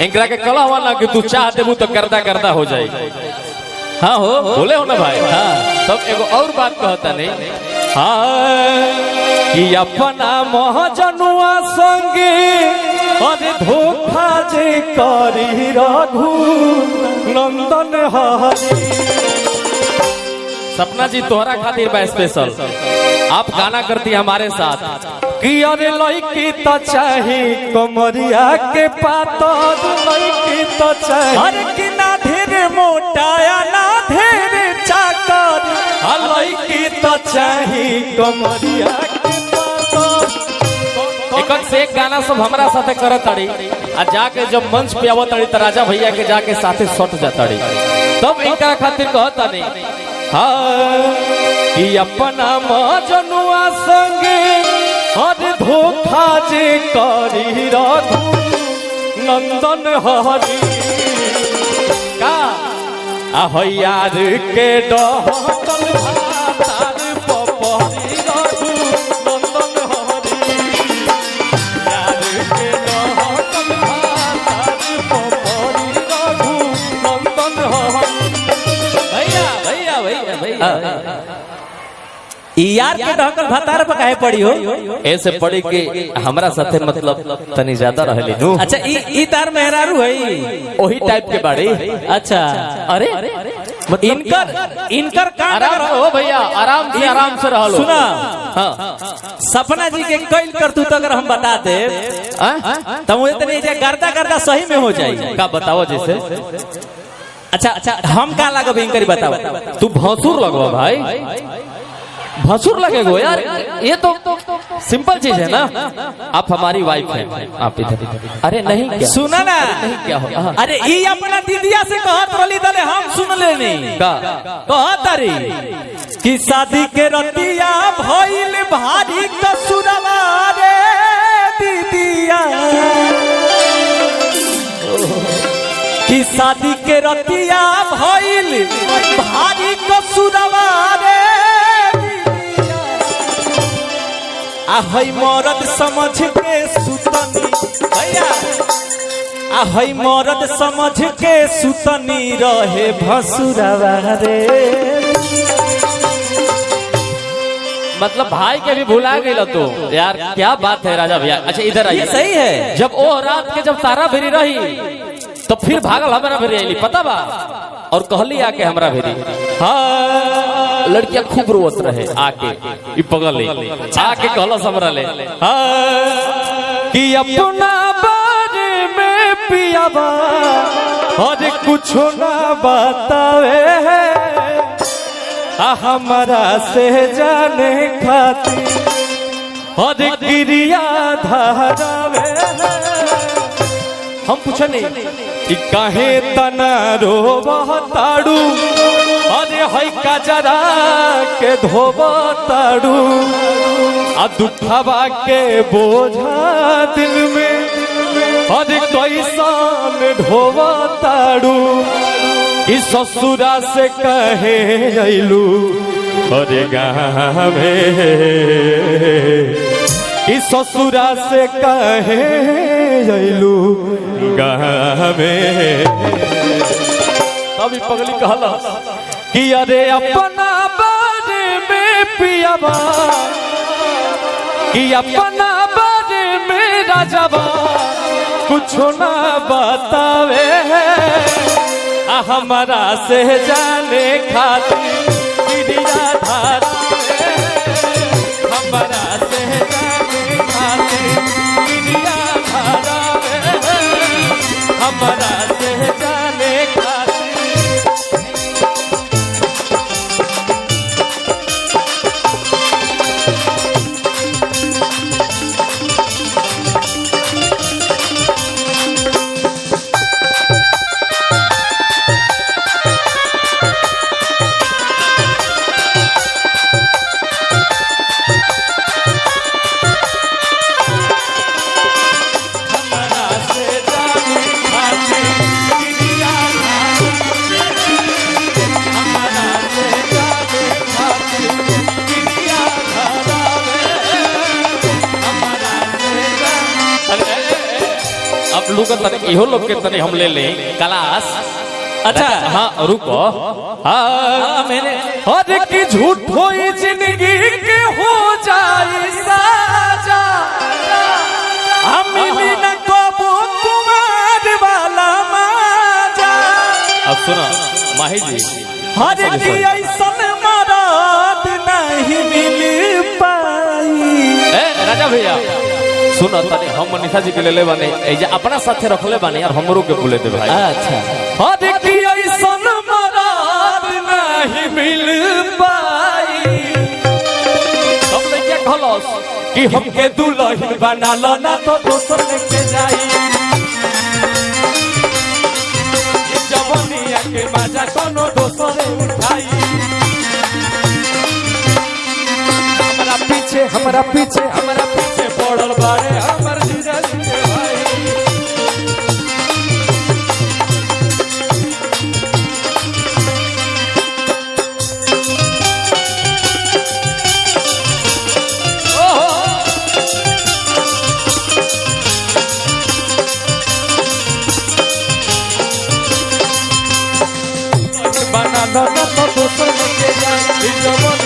इनकरा के कला हुआ ना कि तू चाह देबू तो करदा करदा हो जाए। हाँ हो बोले हो ना भाई। हाँ तब एगो और बात कहता नहीं। हाँ कि अपना महाजनुआ संगे अरे धोखा जे करी रघु नंदन हरी। सपना जी तोहरा खातिर बा स्पेशल, आप गाना करती हमारे साथ कि अरे लड़की तो चाहे कमरिया के पातर, लड़की तो चाहे अरे कि ना ढेर मोटाया ना ढेर चाकर, लड़की तो चाहे कमरिया के पातर। एक से एक गाना सब हमारा साथे करत ताड़ी आ जाके जब मंच पे आवत ताड़ी त राजा भैया के जाके साथे सट जाताड़ी, तब इनका खातिर कहता नहीं। हाँ कि अपना मजनुआ संगे हर धोखा जे करी रघु नंदन हरी। का यार के डहकल भातार पपरी रघु नंदन हरी। यार के डहकल भातार पपरी रघु नंदन हरी। भैया भैया भैया भैया यार के ढकल भतार पर काहे पड़ी हो? ऐसे पड़ी कि हमरा साथे मतलब तनी ज्यादा रहली नु। अच्छा ई तार मेहरारू है ओही टाइप के बाड़ी। अच्छा अरे इनकर का आराम हो भैया, आराम से रह लो। सुना हाँ सपना जी के कई करतूत अगर हम बता दे तो मुझे तनी गर्दा गर्दा सही में हो जाए। का बताओ जैसे? अच्छा हम का लगब इनकर बताओ। तू भसुर लगवा भाई, भसुर लगेगो यार, ये तो सिंपल चीज है ना। आप हमारी वाइफ हैं, आप इधर। अरे नहीं क्या सुना ना, नहीं क्या हो? अरे ई अपना दीदिया से कहत रही तले हम सुन लेनी का कहत रही कि शादी के रतिया भइल भारी कसुरवा रे दीदिया, कि शादी के रतिया भइल भारी कसुरवा रे आहई मरद समझ के सुतनी भैया, आहई मरद समझ के सुतनी रहे भसुरवा रे। मतलब भाई के भी भुला गई तो यार, क्या बात है राजा भैया। अच्छा इधर आइए। सही है, जब ओ रात के जब तारा भेरी रही तो फिर भागल हमारा भेरी आईली पता बा, और कहली आके हमरा भेरी। हाँ लड़कियां खूब रोवत रहे आके पगल आके कहलस हमरा ले। हाँ कि अपना बारे में पियाबा और कुछ ना बतावे हमारा से जाने खातिर और क्रिया धारावे। हम पूछे नहीं कि काहे तना रोवताड़ू, अरे हई कजरा के धोवताड़ू, आ दुखवा के बोझा दिल में अरे कैसन ढोवताड़ू। इस ससुरा से कहे अइलू अरे गावे, इस ससुरा से कहे अइलू गावे। अभी पगली कहला कि अरे अपना बारे में पियाबा, कि अपना बारे में राजाबा कुछ ना बतावे हमारा से जाने खातिर क्रिया धारावे। हमारा से जाने खातिर क्रिया धारावे, हमारा से जाने खातिर। हमारा से जाने खातिर रुको तनी इहो लोग के तनी हम ले ले क्लास। अच्छा हाँ रुको। हाँ मैंने अरे की झूठ होई जिंदगी के हो जाए साजा, हम मिली न कबो कुमार वाला माजा। अब सुनो माही जी, हर की ऐसन मराद नहीं मिल पाई। ए राजा भैया सुनो तनी हम मनीषा जी के ले ले बानी एजा अपना साथे रखले बानी और हमरो के बोले दे भाई। अच्छा हद की ऐसन मराद नहीं मिल पाई। सब लइका कहलस कि हमके दुल्हन बना लो ना तो दोसर लेके जाई। जवनिया के मजा कोनो दोसर उठाई। हमरा पीछे पड़ल बारे हमर जीजा जी के भाई। बना लो ना तो दोसर लेके जाई।